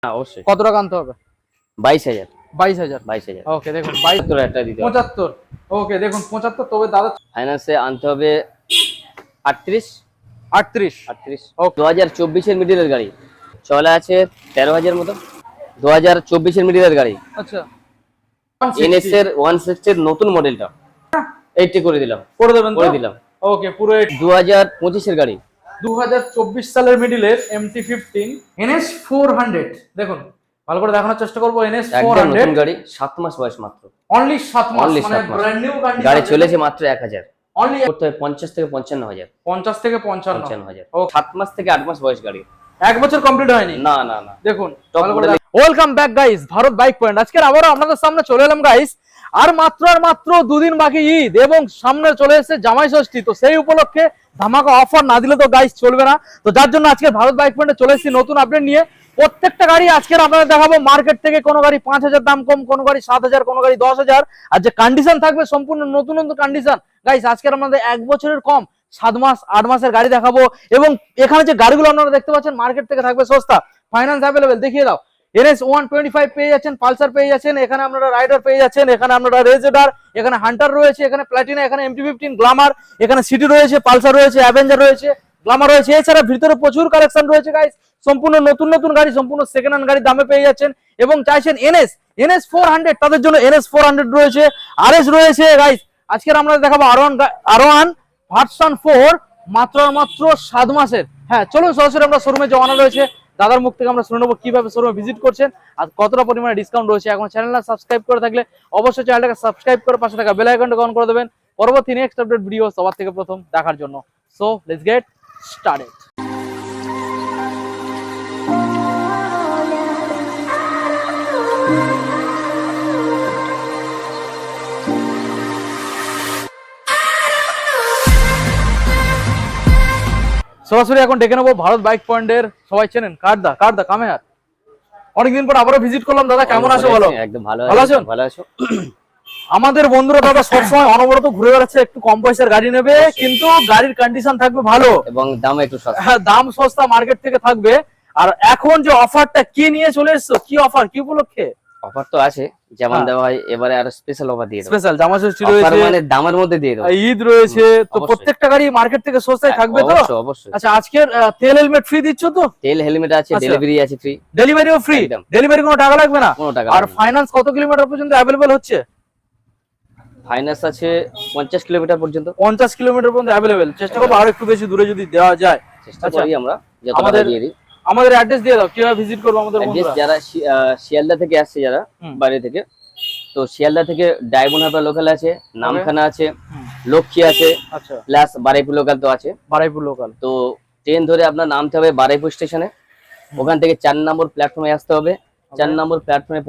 হ্যাঁ অবশ্যই। কত টাকা আনতে হবে? 22,000। 22,000। 22,000। ওকে দেখুন 22 একটা দিতে হবে। 75। ওকে দেখুন 75, তবে দাদা ফাইন্যান্সে আনতে হবে 38। 38। 38। ওকে 2024 এর মিডিলের গাড়ি চলে আছে 13,000 মতো। 2024 এর মিডিলের গাড়ি, আচ্ছা এনএস 160 এর 160 এর নতুন মডেলটা 80 করে দিলাম। করে দেবেন তো? করে দিলাম। ওকে পুরো 2025 এর গাড়ি, 2024 সালের মিডিলের MT-15 NS 400। দেখুন ভালো করে দেখানোর চেষ্টা করব। NS একদম 400 নতুন গাড়ি, 7 মাস বয়স মাত্র। অনলি 7 মাস, অনলি মানে 7 মাস। ব্র্যান্ড নিউ গাড়ি চলেছে মাত্র 1000। অনলি করতে হবে 50 থেকে 55,000। 50 থেকে 55। 55,000। ওকে 7 মাস থেকে 8 মাস বয়স গাড়ি। এক বছর কমপ্লিট হয়নি। না না না। দেখুন Top ভালো করে model। Welcome back guys, Bharat bike point. আজকে আবারও আপনাদের সামনে চলে এলাম গাইস। আর মাত্র দুদিন বাকি ঈদ এবং সামনে চলে এসেছে জামাই ষষ্ঠী। তো সেই উপলক্ষে ধামাকা অফার না দিলে তো গাইস চলবে না। তো যার জন্য আজকে ভারত বাইক পয়েন্টে চলে এসেছি নতুন আপডেট নিয়ে। প্রত্যেকটা গাড়ি আজকে আপনাদের দেখাবো মার্কেট থেকে। কোনো গাড়ি 5,000 দাম কম, কোনো গাড়ি 7,000, কোনো গাড়ি 10,000। আর যে কন্ডিশন থাকবে সম্পূর্ণ নতুন নতুন কন্ডিশন গাইস। আজকে আপনাদের 1 বছরের কম 7 মাস 8 মাসের গাড়ি দেখাবো। এবং এখানে যে গাড়িগুলো আপনারা দেখতে পাচ্ছেন মার্কেট থেকে থাকবে সস্তা, ফাইন্যান্স অ্যাভেলেবেল। দেখিয়ে দাও। NS 125 পেয়ে যাচ্ছেন, পালসার পেয়ে যাচ্ছেন, এখানে আপনারা রাইডার পেয়ে যাচ্ছেন, এখানে আপনারা রেজেডার, এখানে হান্টার রয়েছে, এখানে প্লাটিনা, এখানে MT-15 গ্ল্যামার, এখানে সিটি রয়েছে, পালসার রয়েছে, অ্যাভেঞ্জার রয়েছে, গ্ল্যামার রয়েছে। এছাড়া ভিতরে প্রচুর কালেকশন রয়েছে গাইস। সম্পূর্ণ নতুন নতুন গাড়ি, সম্পূর্ণ সেকেন্ড হ্যান্ড গাড়ি দামে পেয়ে যাচ্ছেন। এবং চাইছেন NS 400, তাদের জন্য NS 400 রয়েছে, RS রয়েছে গাইস। আজকে আমরা দেখাবো R1 ভার্সন 4 মাত্র 7 মাসের। হ্যাঁ চলুন সরাসরি আমরা শোরুমে যাওয়ানো রয়েছে। দাদার মুখ থেকে আমরা শুনে নেবো কিভাবে শোরুমে ভিজিট করছেন আর কতটা পরিমাণে ডিসকাউন্ট রয়েছে। এখন চ্যানেলটা সাবস্ক্রাইব করে থাকলে অবশ্যই চ্যানেলটাকে সাবস্ক্রাইব করে পাশে থাকা বেল আইকনটা অন করে দেবেন পরবর্তী নেক্সট আপডেট ভিডিও সবার থেকে প্রথম দেখার জন্য। So let's get started. সরাসরি এখন ডেকে নেবো ভারত বাইক পয়েন্টের, সবাই চেনেন কারদা কামেহার। অনেকদিন পর আবারও ভিজিট করলাম। দাদা কেমন আছো বলো? একদম ভালো। ভালো আছো? ভালো আছো? আমাদের বন্ধুরা দাদা সবসময় অনবরত ঘুরে বেড়াচ্ছে, একটু কম পয়সার গাড়ি নেবে কিন্তু গাড়ির কন্ডিশন থাকবে ভালো এবং দাম একটু সস্তা। হ্যাঁ দাম সস্তা মার্কেট থেকে থাকবে। আর এখন যে অফারটা কি নিয়ে চলে এসছো, কি অফার, কি উপলক্ষে? অফার তো আছে যেমন দেওয়া হয়, এবারে আরো স্পেশাল অফার দিয়ে দেব। স্পেশাল জামা ষষ্ঠী অফার রয়েছে, মানে দামের মধ্যে দিয়ে দেব। ঈদ রয়েছে, তো অবশ্যই। প্রত্যেকটা গাড়ি মার্কেট থেকে সস্তায় থাকবে তো? অবশ্যই অবশ্যই। আচ্ছা আজকের তেল হেলমেট ফ্রি দিচ্ছ তো? তেল হেলমেট আছে, আচ্ছা। ডেলিভারি আছে ফ্রি। ডেলিভারিও ফ্রি? একদম। ডেলিভারি কোনো টাকা লাগবে না? কোনো টাকা আর লাগবে না। ফাইন্যান্স কত কিলোমিটার পর্যন্ত অ্যাভেলেবল হচ্ছে? ফাইন্যান্স আছে 50 কিলোমিটার পর্যন্ত। 50 কিলোমিটার পর্যন্ত অ্যাভেলেবল। চেষ্টা করবো আরো একটু বেশি দূরে যদি দেওয়া যায়। চেষ্টা করি আমরা যতটা আমাদের দিয়ে দিই। আমাদের অ্যাড্রেস দিয়ে দাও, কিভাবে ভিজিট করবো আমাদের অ্যাড্রেস বন্ধুরা? যারা শিয়ালদা থেকে আসছে, যারা বাইরে থেকে, তো শিয়ালদা থেকে ডায়মন্ড হারবার লোকাল আছে, নামখানা আছে, লক্ষ্মী আছে, আচ্ছা প্লাস বারুইপুর লোকাল তো আছে। বারুইপুর লোকাল। তো ট্রেন ধরে আপনার নামতে হবে বারুইপুর স্টেশনে। ওখান থেকে 4 নম্বর প্ল্যাটফর্মে আসতে হবে। 4 নম্বর প্ল্যাটফর্মে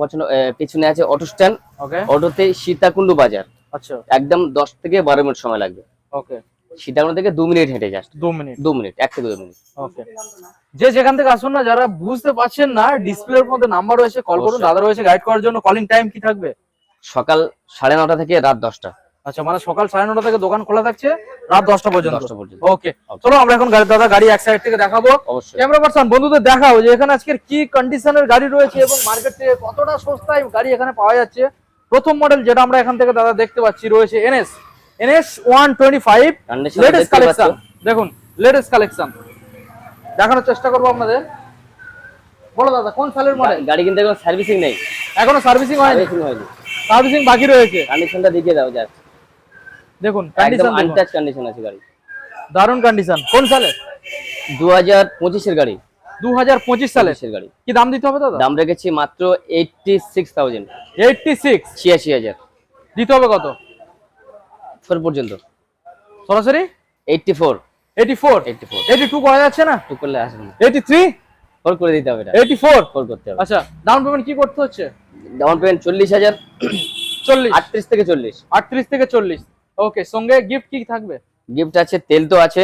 পিছনে আছে অটো স্ট্যান্ড। ওকে অটোতে সীতাকুণ্ডু বাজার। আচ্ছা একদম 10 থেকে 12 মিনিট সময় লাগবে। ওকে সীতাকুণ্ড থেকে 2 মিনিট হেঁটে জাস্ট। 2 মিনিট 2 মিনিট, 1 থেকে 2 মিনিট। ওকে যে যেখান থেকে আসুন না, যারা বুঝতে পারছেন না ডিসপ্লের মধ্যে নাম্বার রয়েছে, কল করুন। অবশ্যই। দাদা রয়েছে গাইড করার জন্য। কলিং টাইম কি থাকবে? সকাল 9:30 থেকে রাত 10টা। আচ্ছা মানে সকাল 9:30 থেকে দোকান খোলা থাকছে, রাত 10টা পর্যন্ত। 10টা পর্যন্ত। ওকে চলো আমরা এখন দাদা গাড়ি এক সাইড থেকে দেখাবো। অবশ্যই। ক্যামেরা পারসন বন্ধুদের দেখাও যে এখানে আজকের কি কন্ডিশনের গাড়ি রয়েছে এবং মার্কেট থেকে কতটা সস্তায় গাড়ি এখানে পাওয়া যাচ্ছে। প্রথম মডেল যেটা আমরা এখান থেকে দাদা দেখতে পাচ্ছি রয়েছে NS 125 Condition লেটেস্ট দেখতে কালেকশন। পাচ্ছ। দেখুন লেটেস্ট কালেকশন দেখানোর চেষ্টা করবো আপনাদের। বলো দাদা কোন সালের মডেল? গাড়ি কিন্তু এখন সার্ভিসিং নেই, এখনো সার্ভিসিং হয়নি? সার্ভিসিং হয়নি, সার্ভিসিং বাকি রয়েছে। কন্ডিশনটা দেখিয়ে দাও জাস্ট। দেখুন একদম কন্ডিশন আনটাচ কন্ডিশন আছে গাড়ি। দারুণ কন্ডিশন। কোন সালে? 2025 এর গাড়ি। 2025 সালে 25 এর গাড়ি। কি দাম দিতে হবে দাদা? দাম রেখেছি মাত্র 86,000। 86 86,000 দিতে হবে কত 4 পর্যন্ত। সরাসরি? 84 84 82 করা যাচ্ছে না? টু করলে আসবে না, 83 ফোর করে দিতে হবে। এটা 84 ফোর করতে হবে। আচ্ছা ডাউন পেমেন্ট কি করতে হচ্ছে? Down payment 40,000। 40 38 থেকে 40। 38 থেকে 40। ওকে সঙ্গে গিফট কি থাকবে? গিফট আছে, তেল তো আছে,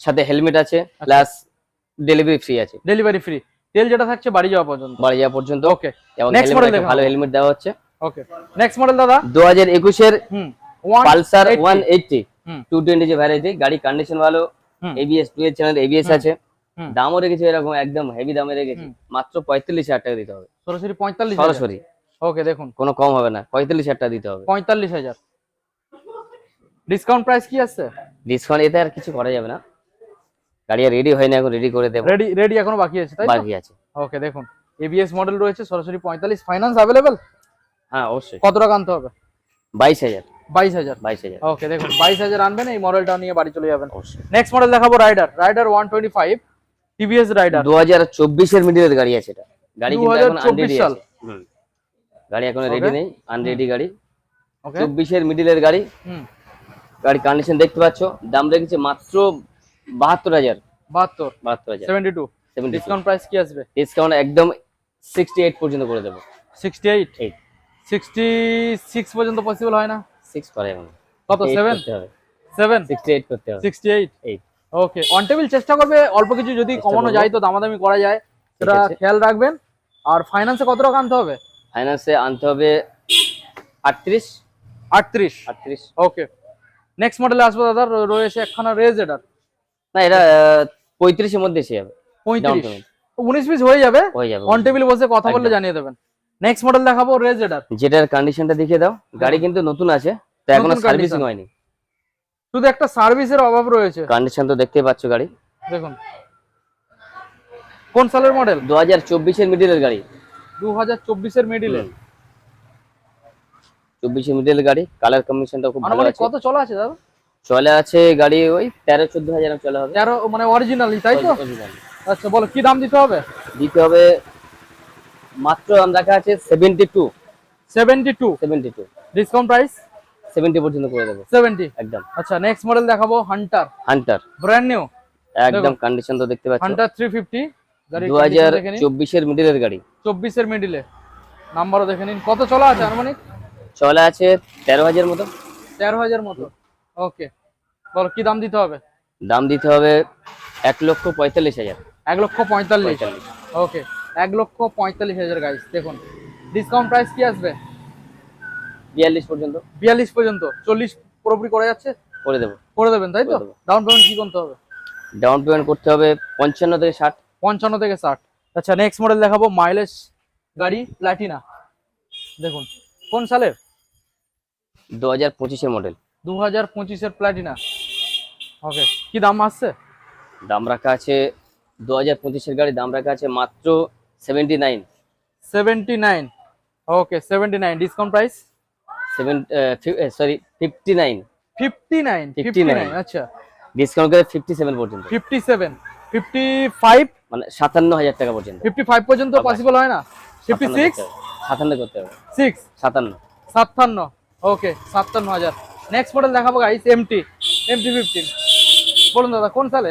সাথে হেলমেট আছে, প্লাস ডেলিভারি ফ্রি আছে। ডেলিভারি ফ্রি, তেল যেটা থাকছে বাড়ি যাওয়া পর্যন্ত। বাড়ি যাওয়া পর্যন্ত। ওকে এবং নেক্সট মডেল দেখাও। ভালো হেলমেট দেওয়া হচ্ছে। ওকে নেক্সট মডেল দাদা 2021 এর পালসার 180 180 220 যে ভ্যারাইটি। গাড়ি কন্ডিশন ভালো, এবিএস 2 এর চ্যানেল এবিএস আছে, হুম। দামও রেখেছি এরকম একদম হেভি দামে রেখেছি, হুম। মাত্র 45,000 টাকা দিতে হবে। সরাসরি 45,000। সরাসরি ওকে দেখুন, কোনো কম হবে না, 45,000 টাকা দিতে হবে। 45,000। ডিসকাউন্ট প্রাইস কি আছে? ডিসকাউন্ট এতে আর কিছু করা যাবে না, গাড়ি রেডি হয়নি, এখন রেডি করে দেবো, রেডি রেডি এখনো বাকি আছে তাই তো? বাকি আছে। ওকে দেখুন, এবিএস মডেল রয়েছে, সরাসরি 45। Finance available? হ্যাঁ অবশ্যই। কত টাকা আনতে হবে? 22,000। 22,000। 22,000 ওকে দেখুন, 22,000 আনবেন, এই মডেলটা নিয়ে বাড়ি চলে যাবেন। অবশ্যই। নেক্সট মডেল দেখাবো রাইডার। Rider 125 TVS rider. 2024 এর মিডিলের গাড়ি আছে এটা, গাড়ি কিন্তু এখন 2024 আনরেডি সাল। আছে। গাড়ি এখন রেডি নেই, আনরেডি গাড়ি। ওকে 24 এর মিডিলের গাড়ি। হুম। গাড়ি কন্ডিশন দেখতে পাচ্ছ, দাম রেখেছে মাত্র 72,000। 72 72,000। 72। 72। ডিসকাউন্ট প্রাইস কি আসবে? ডিসকাউন্ট একদম 68 পর্যন্ত করে দেবো। 68। 8 66 পর্যন্ত পসিবল হয় না? 6 করে এখন কত? 8 7? করতে হবে, 7? 68 করতে হবে। 68। 8 ওকে, অন টেবিল চেষ্টা করবে, অল্প কিছু যদি চেষ্টা কমানো করবো। যায় তো দামাদামি করা যায়, সেটা আছে। খেয়াল রাখবেন। আর ফাইন্যান্সে কত টাকা আনতে হবে? ফাইন্যান্সে আনতে হবে 38। 38। 38। ওকে, নেক্সট মডেলে আসবো দাদা, রয়েছে একখানা রেজেডার। না এটা 35 এর মধ্যে এসে যাবে। Down 35। payment 19-20 হয়ে যাবে, হয়ে যাবে। অন টেবিল বসে কথা বললে একদম। জানিয়ে দেবেন। নেক্সট মডেল দেখাবো রেজেডার। যেটার কন্ডিশনটা দেখিয়ে দাও। গাড়ি কিন্তু নতুন আছে, তো এখনো নতুন সার্ভিসিং condition। হয়নি। শুধু একটা সার্ভিসের অভাব রয়েছে। কন্ডিশন তো দেখতেই পাচ্ছ গাড়ি। দেখুন, কোন সালের মডেল? 2024 এর মিডিলের গাড়ি। 2024 এর মিডিলে। 24 এর মিডিলের গাড়ি, কালার কম্বিনেশনটা খুব ভালো আনুমানিক আছে। কত চলা আছে দাদা? চলে আছে গাড়ি ওই 13-14 হাজার চলে হবে। 13 মানে অরিজিনালি তাই তো? Original। আচ্ছা বলো, কি দাম দিতে হবে? দিতে হবে মাত্র দাম রাখা আছে 72। 72। ডিসকাউন্ট প্রাইস 70 পর্যন্ত করে দেবো 70। একদম। আচ্ছা নেক্সট মডেল দেখাবো হান্টার, হান্টার ব্র্যান্ড নিউ। একদম কন্ডিশন তো দেখতে পাচ্ছ। হান্টার 350 গাড়ি দেখে নিন। 2024 এর মিডিলের গাড়ি। 24 এর মিডিলে, নাম্বারও দেখে নিন। কত চলা আছে আনুমানিক? চলে আছে 13,000 মতো। 13,000 মতো। ওকে, বলো কি দাম দিতে হবে? দাম দিতে হবে 1,45,000। 1,45,000। ওকে, 1,45,000 গাইস। দেখুন ডিসকাউন্ট প্রাইস কি আসবে? 42 পর্যন্ত 42 পর্যন্ত। 40 পুরোপুরি করে যাচ্ছে, করে দেবো। করে দেবেন তাই তো? করে দেবো। ডাউন পেমেন্ট কি করতে হবে? ডাউন পেমেন্ট করতে হবে 55 থেকে 60। 55 থেকে 60। আচ্ছা নেক্সট মডেল দেখাবো মাইলেজ গাড়ি, প্লাটিনা। দেখুন কোন সালের? 2025 এর মডেল। 2025 এর প্লাটিনা। ওকে, কি দাম আসছে? দাম রাখা আছে 2025 এর গাড়ি, দাম রাখা আছে মাত্র 79। 79। ওকে 79। Discount price 59। 59। আচ্ছা ডিসকাউন্ট করে 57 পর্যন্ত। 57, 55, মানে 57,000 টাকা পর্যন্ত। 55 পর্যন্ত পসিবল হয় না? 56, 57 করতে হবে। 6, 57। 57। ওকে 57,000। নেক্সট মডেল দেখাবো গাইস এমটি 15। বলুন দাদা কোন সালে?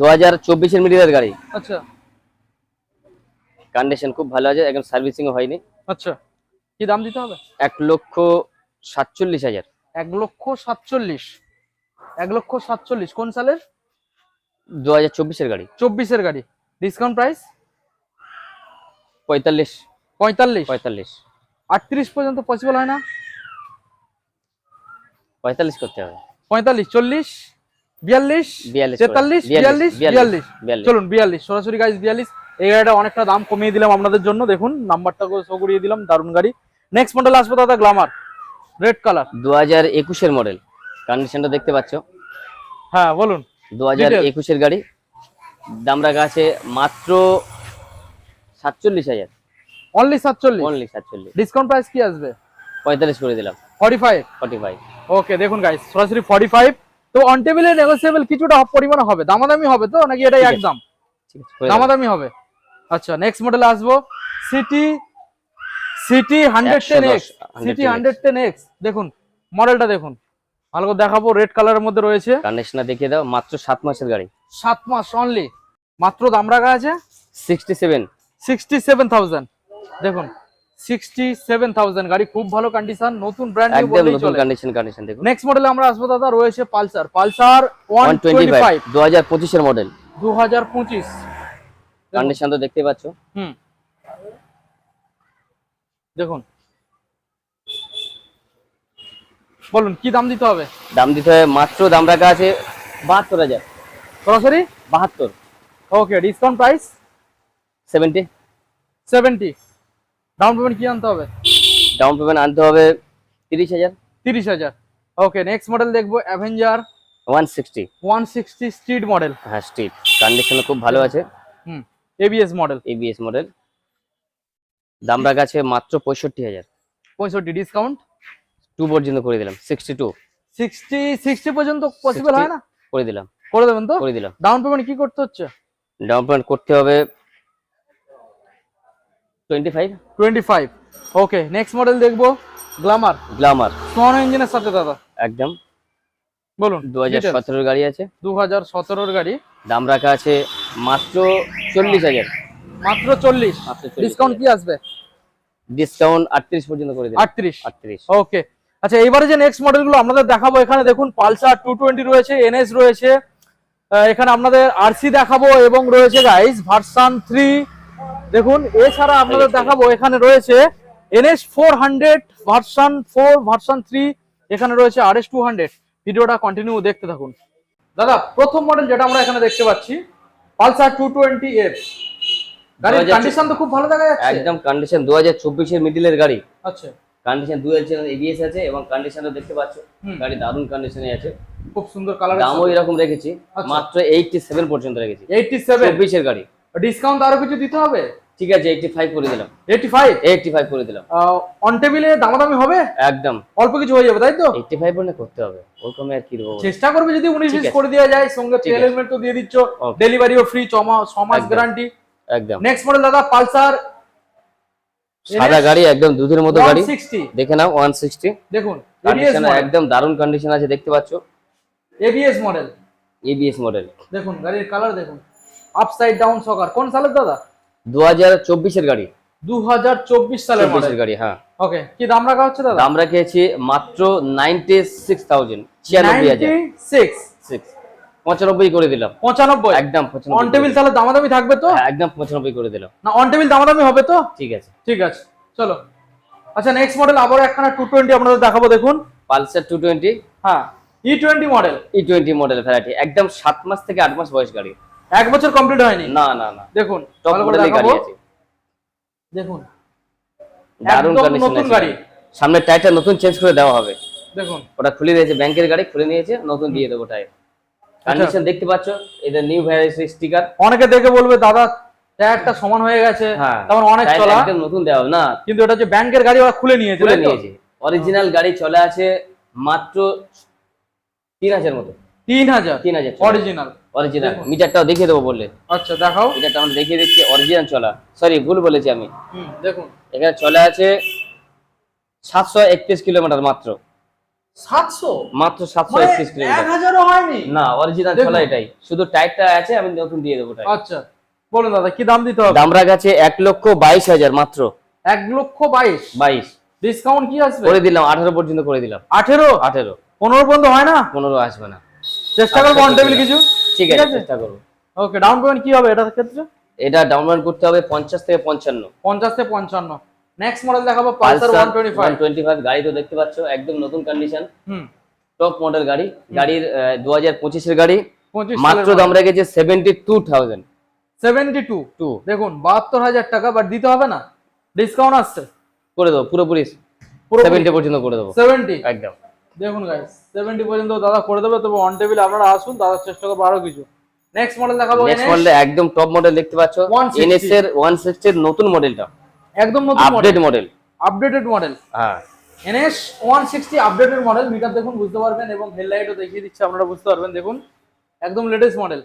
2024 এর মিডিলের গাড়ি। আচ্ছা কন্ডিশন খুব ভালো আছে, একদম সার্ভিসিং হয়নি। আচ্ছা, কি দাম দিতে হবে? 1,47,000। 1,47,000। 1,47,000 কোন সালের? 2024 এর গাড়ি। 24 এর গাড়ি। Discount price 45। 45। 38 পর্যন্ত পসিবল হয় না? 45 করতে হবে। 45, 40, 42, 42 43, 42, 42। চলুন 42, সরাসরি গাইস 42। এই গাড়িটা অনেকটা দাম কমিয়ে দিলাম আপনাদের জন্য, দেখুন নাম্বারটা শো করিয়ে দিলাম, দারুণ গাড়ি। নেক্সট মডেল আসবে দাদা গ্ল্যামার, রেড কালার। 2021 এর মডেল, কন্ডিশনটা দেখতে পাচ্ছ। হ্যাঁ বলুন। 2021 এর গাড়ি, দাম রাখা আছে মাত্র 47,000। অনলি 47। অনলি 47। ডিসকাউন্ট প্রাইস কি আসবে? 45 করে দিলাম। 45। 45। ওকে দেখুন গাইস, সরাসরি 45। তো অন টেবিলে নেগোসিয়েবল কিছুটা পরিমাণে হবে, দামাদামি হবে তো নাকি এটাই একদম? ঠিক আছে, দামাদামি হবে। আচ্ছা নেক্সট মডেলে আসবো সিটি 110X। সিটি 110X দেখুন, মডেলটা দেখুন, ভালো করে দেখাবো। রেড কালারের মধ্যে রয়েছে। কন্ডিশনটা দেখিয়ে দাও। মাত্র 7 মাসের গাড়ি। 7 মাস অনলি। মাত্র দাম রাখা আছে 67। 67,000। দেখুন 67,000 গাড়ি, খুব ভালো কন্ডিশন, নতুন ব্র্যান্ড নিউ একদম বললেই নতুন চলে। কন্ডিশন দেখুন। নেক্সট মডেলে আমরা আসবো দাদা, রয়েছে পালসার 125। 2025 এর মডেল। 2025। কন্ডিশন তো দেখতে পাচ্ছ। দেখুন বলুন কি দাম দিতে হবে? দাম দিতে হবে মাত্র, দাম রাখা আছে 72,000। সরাসরি 72। ওকে, ডিসকাউন্ট প্রাইস 70। 70। ডাউন পেমেন্ট কি আনতে হবে? ডাউন পেমেন্ট আনতে হবে 30,000। 30,000। ওকে, নেক্সট মডেল দেখবো অ্যাভেঞ্জার 160। 160 street model. হ্যাঁ, স্ট্রিট কন্ডিশন খুব ভালো আছে। ABS model. ABS model. দাম রাখা আছে মাত্র 65,000। 65। ডিসকাউন্ট 2 পর্যন্ত করে দিলাম। 62। 60 পর্যন্ত পসিবল হয় না? করে দিলাম। করে দেবেন তো? করে দিলাম। ডাউন পেমেন্ট কি করতে হচ্ছে? ডাউন পেমেন্ট করতে হবে 25। 25। ওকে, নেক্সট মডেল দেখবো গ্ল্যামার। গ্ল্যামার সোয়ান ইঞ্জিনের সাথে দাদা। একদম বলুন। 2017 গাড়ি আছে। 2017 গাড়ি। দাম রাখা আছে মাত্র 40,000। মাত্র 40। মাত্র 40,000। ডিসকাউন্ট কি আসবে? ডিসকাউন্ট 38 পর্যন্ত করে দিলাম। 38। 38। ওকে, আচ্ছা এইবারে যে নেক্সট মডেলগুলো আপনাদের দেখাবো, এখানে দেখুন পালসার 220 রয়েছে, এনএস রয়েছে, এখানে আপনাদের আরসি দেখাবো এবং রয়েছে গাইস ভার্সন 3 দেখুন। এছাড়া আপনাদের দেখাবো এখানে রয়েছে এনএস 400 ভার্সন 4 ভার্সন 3, এখানে রয়েছে আরএস 200। ভিডিওটা কন্টিনিউ দেখতে থাকুন। দাদা প্রথম মডেল যেটা আমরা এখানে দেখতে পাচ্ছি পালসার 220F, গাড়ির কন্ডিশন তো খুব ভালো দেখা যাচ্ছে। একদম কন্ডিশন 2024 এর মিডলের গাড়ি। আচ্ছা, কন্ডিশন ডুয়াল চ্যানেল এবিএস আছে এবং কন্ডিশনও দেখতে পাচ্ছ। গাড়ি দারুণ কন্ডিশনে আছে। খুব সুন্দর কালার। দামও এরকম রেখেছি, মাত্র 87 পর্যন্ত রেখেছি। 87। 24 এর গাড়ি। ডিসকাউন্ট আরো কিছু দিতে হবে? ঠিক আছে, 85 করে দিলাম। 85 করে দিলাম। অন টেবিলে দামাদামি হবে? একদম অল্প কিছু হয়ে যাবে তাই তো? 85 পর্যন্ত করতে হবে, ওরকম আর কি দেবো। চেষ্টা করবে যদি 19-20 করে দেওয়া যায়, সঙ্গে তেল হেলমেট তো দিয়ে দিচ্ছ, ডেলিভারিও ফ্রি, 6 মাস গ্যারান্টি। একদম। নেক্সট মডেল দাদা পালসার সাদা গাড়ি, একদম দুধের মতো গাড়ি। 160 দেখে নাও। 160 দেখুন, কন্ডিশন একদম দারুণ কন্ডিশন আছে, দেখতে পাচ্ছ। ABS model. ABS model. দেখুন গাড়ির কালার দেখুন, আপসাইড ডাউন সকার। কোন সালের দাদা? 2024 এর গাড়ি। 2024 সালের মডেল গাড়ি। হ্যাঁ। ওকে, কি দাম রাখা হচ্ছে দাদা? দাম রেখেছি মাত্র 96,000। 96 95 করে দিলাম। 95 একদম 95। অন টেবিল তাহলে দামাদামি থাকবে তো? একদম 95 করে দিলাম। না, অন টেবিল দামাদামি হবে তো? ঠিক আছে। ঠিক আছে, চলো। আচ্ছা নেক্সট মডেল আবার একখানা 220 আপনাদের দেখাবো, দেখুন পালসার 220। হ্যাঁ, E20 model. E20 model variety, একদম 7 মাস থেকে 8 মাস বয়স গাড়ি। 1 বছর কমপ্লিট হয়নি। না না না, দেখুন টপ মডেলের গাড়ি আছে। দেখুন দারুণ কন্ডিশন নতুন আছে গাড়ি। সামনের টায়ারটা নতুন চেঞ্জ করে দেওয়া হবে। দেখুন ওটা খুলে দিয়েছে, ব্যাংকের গাড়ি খুলে নিয়েছে, নতুন দিয়ে দেবো টায়ার। কন্ডিশন দেখতে পাচ্ছ, এটা নিউ ভ্যারাইটি স্টিকার। অনেকে দেখে বলবে দাদা টায়ারটা সমান হয়ে গেছে, তারপর অনেক চলা, একদম নতুন দেওয়া না, কিন্তু এটা যে ব্যাংকের গাড়ি ওরা খুলে নিয়েছে। অরিজিনাল গাড়ি চলে আছে মাত্র 3000 মতো। 3000 অরিজিনাল। অরিজিনাল মিটারটাও দেখিয়ে দেবো বললে। আচ্ছা দেখাও। মিটারটা আমরা দেখিয়ে দিচ্ছি, অরিজিনাল চলা। সরি, ভুল বলেছি আমি। দেখুন এখানে চলে আছে 731 কিলোমিটার মাত্র। 700 মাত্র 731 কিলোমিটার। 1000ও হয়নি না, অরিজিনাল চলা এটাই, শুধু টায়ারটা আছে, আমি নতুন দিয়ে দেবো টায়ার। আচ্ছা বলুন দাদা কি দাম দিতে হবে? দাম রাখা আছে 1,22,000 মাত্র। 1,22,000। ডিসকাউন্ট কি আসবে? করে দিলাম 18 পর্যন্ত করে দিলাম। 18 15 পর্যন্ত হয় না? 15 আসবে না। চেষ্টা করব অন টেবিল কিছু। ঠিক আছে, চেষ্টা করব। ওকে, ডাউন পেমেন্ট কি হবে এটার ক্ষেত্রে? এটা ডাউন পেমেন্ট করতে হবে 50 থেকে 55। 50 থেকে 55। নেক্সট মডেল দেখাবো পালসার 125। গাড়ি তো দেখতে পাচ্ছ, একদম নতুন কন্ডিশন, টপ মডেল গাড়ি। গাড়ির 2025 এর গাড়ি, মাত্র দাম রেখেছে 72,000। 72 দেখুন 72,000 টাকা, বাট দিতে হবে না, ডিসকাউন্ট আসছে। করে দেবো পুরোপুরি 70 পর্যন্ত করে দেবো। 70 একদম। দেখুন গাইস 70 পর্যন্ত দাদা করে দেবে, তবে অন টেবিল আপনারা আসুন, দাদা চেষ্টা করবো আরো কিছু। নেক্সট মডেল দেখাবো। নেক্সট মডেল একদম টপ মডেল দেখতে পাচ্ছ, এনএস এর 160 এর নতুন মডেলটা, একদম নতুন আপডেট মডেল। Updated model. হ্যাঁ, এনএস 160 আপডেটেড মডেল। মিটার দেখুন বুঝতে পারবেন, এবং হেডলাইটও দেখিয়ে দিচ্ছে, আপনারা বুঝতে পারবেন। দেখুন একদম লেটেস্ট মডেল।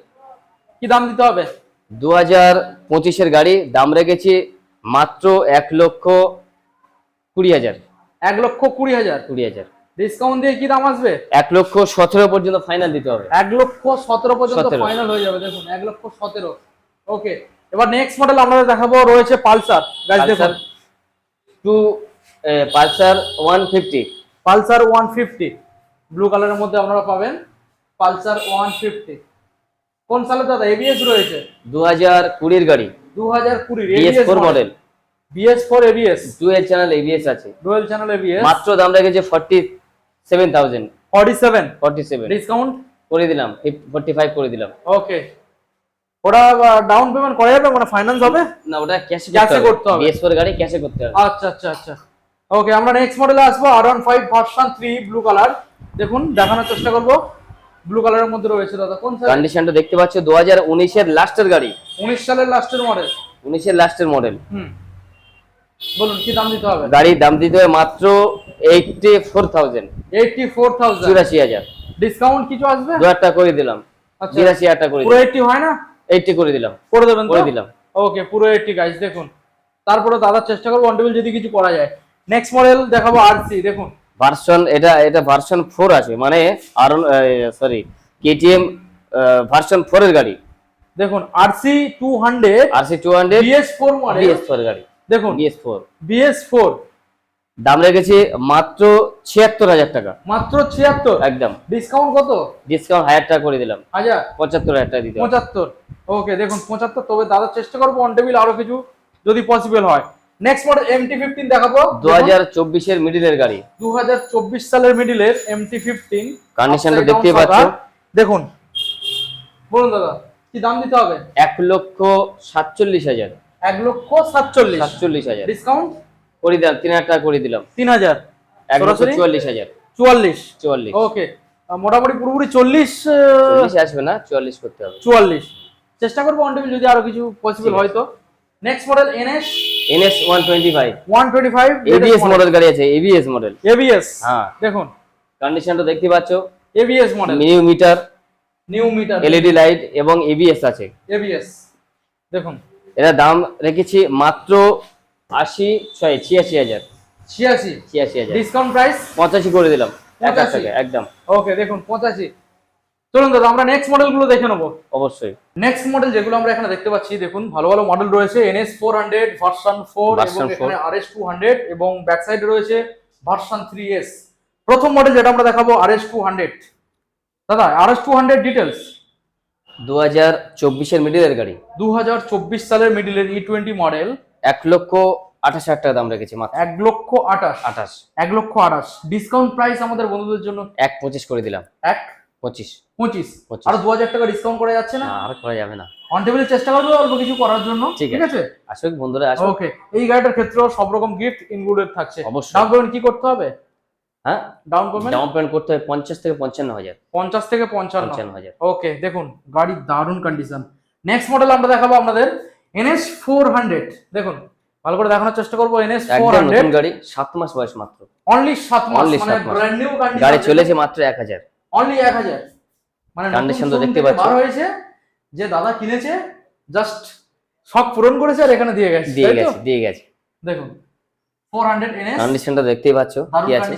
কি দাম দিতে হবে? 2025 এর গাড়ি, দাম রেখেছি মাত্র 1,20,000। 1,20,000। ডিসকাউন্ট দিয়ে কি দাম আসবে? 1,17,000 পর্যন্ত ফাইনাল দিতে হবে। 1,17,000 পর্যন্ত ফাইনাল হয়ে যাবে। দেখুন 1,17,000। ওকে, এবার নেক্সট মডেল আমরা দেখাবো রয়েছে পালসার। গাইস দেখুন পালসার 150। পালসার 150 ব্লু কালারের মধ্যে আপনারা পাবেন পালসার 150। কোন সালে দাদা? এবিএস রয়েছে। 2020 এর গাড়ি। 2020 BS4 model. BS4 ABS, dual channel ABS আছে। Dual channel ABS। মাত্র দাম রেখেছে 47,000। 47। ডিসকাউন্ট ডিসকাউন্ট করে দিলাম 45 করে দিলাম। ওকে, ওটা ডাউন পেমেন্ট করা যাবে, মানে ফাইন্যান্স হবে? না, ওটা ক্যাশে করতে হবে। BS4 গাড়ি ক্যাশে করতে হবে। আচ্ছা আচ্ছা আচ্ছা, ওকে। আমরা নেক্সট মডেলে আসবো R15 ভার্সন 3 ব্লু কালার। দেখুন দেখানোর চেষ্টা করবো, ব্লু কালারের মধ্যে রয়েছে দাদা। কোন সাইজ? কন্ডিশনটা দেখতে পাচ্ছ 2019 এর লাস্টের গাড়ি, 19 সালের লাস্টের মডেল। 19 এর লাস্টের মডেল। বলুন কি দাম দিতে হবে? গাড়ির দাম দিতে হবে মাত্র 84,000, 84,000। 84,000। ডিসকাউন্ট কিছু আসবে? 2,000 টাকা করে দিলাম। আচ্ছা 82,000 টাকা করে পুরো দিলাম। 80 হয় না? 80 করে দিলাম। করে দেবেন তো? করে দিলাম। ওকে পুরো 80 গাইস। দেখুন তারপরে দাদার চেষ্টা করবো অন টেবিল যদি কিছু করা যায়। নেক্সট মডেল দেখাবো RC। দেখুন ভার্সন এটা ভার্সন 4 আছে, মানে আর সরি KTM ভার্সন 4 এর গাড়ি। দেখুন RC 200 BS4 মডেল, BS4 গাড়ি। দেখুন BS4 দাম রেখেছি মাত্র 76,000 টাকা। মাত্র 76? একদম। ডিসকাউন্ট কত? ডিসকাউন্ট 1,000 টাকা করে দিলাম। 75,000 টাকা দিতে হবে। 75। ওকে দেখুন 75। তবে দাদার চেষ্টা করবো অন টেবিল আরো কিছু যদি পসিবল হয়। নেক্সট মডেল MT15 দেখাবো। 2024 এর মিডিলের গাড়ি, 2024 সালের মিডিলের MT15। কন্ডিশনটা দেখতেই পাচ্ছ। দেখুন বলুন দাদা কি দাম দিতে হবে? 1,47,000। 1,47,000। ডিসকাউন্ট করে দিলাম, 3,000 টাকা করে দিলাম। 3,000। 1,44,000। 44। ওকে মোটামুটি পুরোপুরি 40 আসবে না, 44 করতে হবে। 44 চেষ্টা করবো অন টেবিল যদি আরো কিছু পসিবল হয় তো। Next model NS 125 ABS model গাড়ি আছে, ABS মডেল। ABS হ্যাঁ দেখুন কন্ডিশনটা দেখতে পাচ্ছ। ABS model, new meter LED light এবং ABS আছে। ABS দেখুন এটা দাম রেখেছি মাত্র 86,000। 86। ডিসকাউন্ট প্রাইস 85 করে দিলাম। 85 টাকা একদম। ওকে দেখুন 85। চলুন দাদা আমরা নেক্সট মডেল গুলো দেখে নেবো। অবশ্যই। নেক্সট মডেল যেগুলো আমরা এখানে দেখতে পাচ্ছি, দেখুন ভালো ভালো মডেল রয়েছে। NS 400 ভার্সন 4 এবং এখানে RS 200 এবং ব্যাক সাইডে রয়েছে ভার্সন 3S। প্রথম মডেল যেটা আমরা দেখাবো RS 200। দাদা RS 200 ডিটেইলস। 2024 এর মিডিলের গাড়ি, 2024 সালের মিডিলের E20 মডেল। 1,28,000 টাকা দাম রেখেছি মাত্র। 1,28,000। 1,28,000। ডিসকাউন্ট প্রাইস আমাদের বন্ধুদের জন্য 1,25 করে দিলাম। 1,25। আর 2,000 টাকা ডিসকাউন্ট করা যাচ্ছে না? আর করা যাবে না। অন টেবিলে চেষ্টা করবো অল্প কিছু করার জন্য। ঠিক আছে আসুক বন্ধুরা, আসুক। ওকে এই গাড়িটার ক্ষেত্রেও সব রকম গিফট ইনক্লুডেড থাকছে। অবশ্যই। ডাউন পেমেন্ট কি করতে হবে? হ্যাঁ ডাউন পেমেন্ট করতে হবে 50 থেকে 55,000। 50 থেকে 55,000। 55,000। ওকে দেখুন গাড়ির দারুণ কন্ডিশন। নেক্সট মডেল আমরা দেখাবো আপনাদের NS 400। দেখুন ভালো করে দেখানোর চেষ্টা করবো। NS 400 নতুন গাড়ি, 7 মাস বয়স মাত্র। অনলি 7 মাস, মানে ব্র্যান্ড নিউ কন্ডিশন। গাড়ি চলেছে মাত্র 1,000। অনলি 1,000। মানে কন্ডিশন তো দেখতে পাচ্ছ। বার হয়েছে যে দাদা কিনেছে, জাস্ট শখ পূরণ করেছে আর এখানে দিয়ে গেছে। দেখুন 400 NS কন্ডিশনটা দেখতেই পাচ্ছ কি আছে।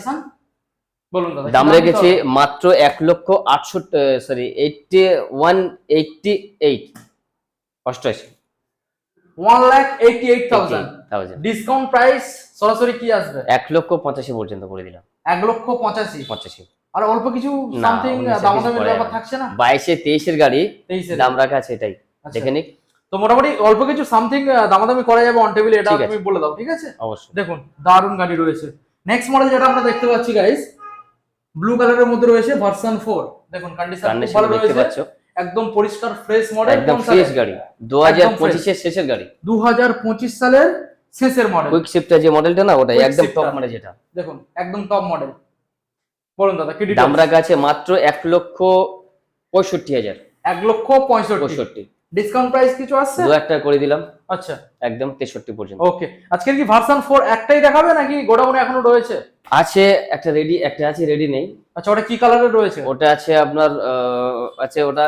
বলুন দাদা দাম রেখেছি মাত্র 1,88,000। 1,88,000। ডিসকাউন্ট প্রাইস সরাসরি কি আসবে? 1,85,000 পর্যন্ত করে দিলাম। 1,85,000। আর অল্প কিছু সামথিং দামাদামির ব্যাপার থাকছে না? 22-23 এর গাড়ি, দাম রাখা আছে এটাই। দেখে নিক। তো মোটামুটি অল্প কিছু সামথিং দামাদামি করা যাবে অন টেবিলে, এটা তুমি বলে দাও। ঠিক আছে অবশ্যই। দেখুন দারুণ গাড়ি রয়েছে। নেক্সট মডেল যেটা আমরা দেখতে পাচ্ছি গাইস, ব্লু কালারের মধ্যে রয়েছে ভার্সন 4। দেখুন কন্ডিশন খুব ভালো দেখতে পাচ্ছ। একদম পরিষ্কার ফ্রেশ মডেল। একদম ফ্রেশ গাড়ি, 2025 এর শেষের গাড়ি। 2025 সালের শেষের মডেল। কুইক শিফটার যে মডেলটা না, ওটাই একদম টপ মডেল যেটা। দেখুন একদম টপ মডেল। বলুন দাদা কি ডিটেইলস? দাম রাখা আছে মাত্র 1,65,000। 1,65,000। ডিসকাউন্ট প্রাইস কিছু আছে? 2,000 টাকা করে দিলাম। আচ্ছা একদম 63 পর্যন্ত। ওকে আজকে কি ভার্সন 4 একটাই দেখাবে নাকি গোডাউনে এখনো রয়েছে? আছে একটা রেডি, একটা আছে রেডি নেই। আচ্ছা ওটা কি কালারের রয়েছে? ওটা আছে আপনার আছে ওটা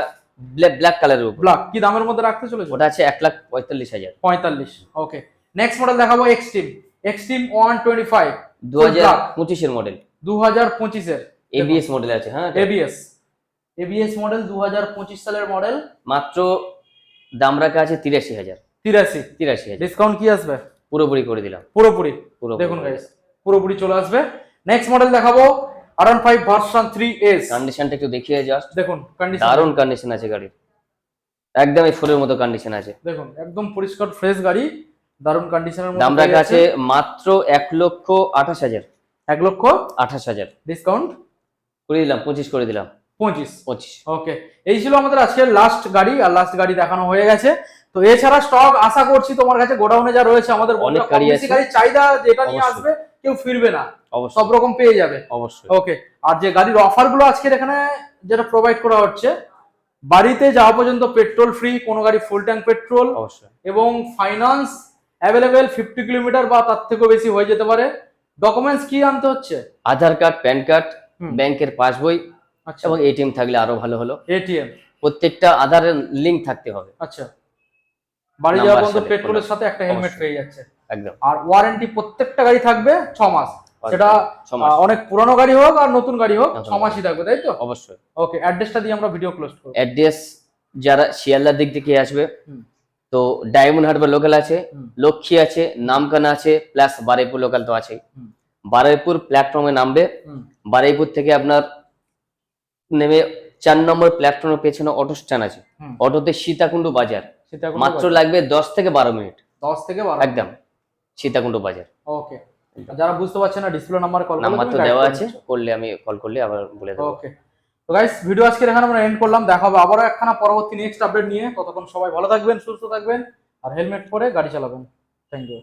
ব্ল্যাক কালারের উপর। ব্ল্যাক কি দামের মধ্যে রাখতে চলেছে? ওটা আছে 1,45,000। 45। ওকে নেক্সট মডেল দেখাবো এক্সট্রিম 125 2025 এর মডেল। 2025 এর ABS মডেল আছে। হ্যাঁ ABS মডেল 2025 সালের মডেল। মাত্র দাম রাখা আছে 83,000। 83,000। ডিসকাউন্ট কি আসবে? পুরোপুরি করে দিলাম। পুরোপুরি দেখুন গাইস পুরোপুরি চলে আসবে। নেক্সট মডেল দেখাবো R15 ভার্সন 3S। কন্ডিশনটা একটু দেখিয়ে জাস্ট। দেখুন কন্ডিশন দারুণ কন্ডিশন আছে গাড়ির, একদম এই ফুলের মতো কন্ডিশন আছে। দেখুন একদম পরিষ্কার ফ্রেশ গাড়ি, দারুণ কন্ডিশনের মধ্যে। দাম রাখা আছে মাত্র 1,28,000। 1,28,000। ডিসকাউন্ট করে দিলাম 25 করে দিলাম। 25। ওকে, এই ছিল আমাদের আজকের লাস্ট গাড়ি, আর লাস্ট গাড়ি দেখানো হয়ে গেছে। তো এছাড়া স্টক আশা করছি তোমার কাছে গোডাউনে যা রয়েছে, আমাদের অনেক গাড়ি আছে, গাড়ির চাহিদা যেটা নিয়ে অবশ্যই। আসবে কেউ ফিরবে না, অবশ্যই সব রকম পেয়ে যাবে। অবশ্যই। ওকে, আর যে গাড়ির অফার গুলো আজকের এখানে যেটা প্রোভাইড করা হচ্ছে, বাড়িতে যাওয়া পর্যন্ত পেট্রোল ফ্রি, কোনো গাড়ি ফুল ট্যাঙ্ক পেট্রোল, অবশ্যই এবং ফাইন্যান্স অ্যাভেলেবেল 50 কিলোমিটার বা তার থেকেও বেশি হয়ে যেতে পারে। ডকুমেন্টস কি আনতে হচ্ছে? আধার কার্ড, প্যান কার্ড, হুম। ব্যাংকের পাসবই, আচ্ছা, এবং এটিএম থাকলে আরো ভালো হলো। এটিএম, প্রত্যেকটা আধারের লিংক থাকতে হবে। আচ্ছা, বাড়ি নাম্বার যাওয়া পর্যন্ত সাথে, পেট্রোলের সাথে একটা হেলমেট অবশ্যই। পেয়ে যাচ্ছে। একদম। আর ওয়ারেন্টি প্রত্যেকটা গাড়ি থাকবে 6 মাস, সেটা 6 মাস। অনেক পুরনো গাড়ি হোক আর নতুন গাড়ি হোক, নতুন 6 মাসই থাকবে, তাই তো? অবশ্যই। ওকে, অ্যাড্রেসটা দিয়ে আমরা ভিডিও ক্লোজ করব। অ্যাড্রেস যারা শিয়ালদার দিক থেকে আসবে, হুম। তো ডায়মন্ড হারবার লোকাল আছে, হুম। লক্ষ্মী আছে, নামখানা আছে, প্লাস বারুইপুর লোকাল তো আছেই। হুম। বারুইপুর প্ল্যাটফর্মে নামবে, হুম। বারুইপুর থেকে আপনার নেমে 4 নম্বর প্ল্যাটফর্মের পেছনে অটো স্ট্যান্ড আছে, হুম। অটোতে সীতাকুণ্ড বাজার, সীতাকুণ্ড মাত্র বাজার। লাগবে 10 থেকে 12 মিনিট। 10 থেকে 12। একদম সীতাকুণ্ড বাজার। ওকে, যারা বুঝতে পারছেন না, ডিসপ্লে নাম্বার কল করলে নাম্বার তো তুমি guide দেওয়া করে আছে, নিচ্ছ। করলে আমি কল করলে আবার বলে দেবো। ওকে, তো গাইস ভিডিও আজকে এখানে আমরা এন্ড করলাম। দেখা হবে আবারও একখানা পরবর্তী নেক্সট আপডেট নিয়ে। ততক্ষণ সবাই ভালো থাকবেন, সুস্থ থাকবেন, আর হেলমেট পরে গাড়ি চালাবেন। Thank you.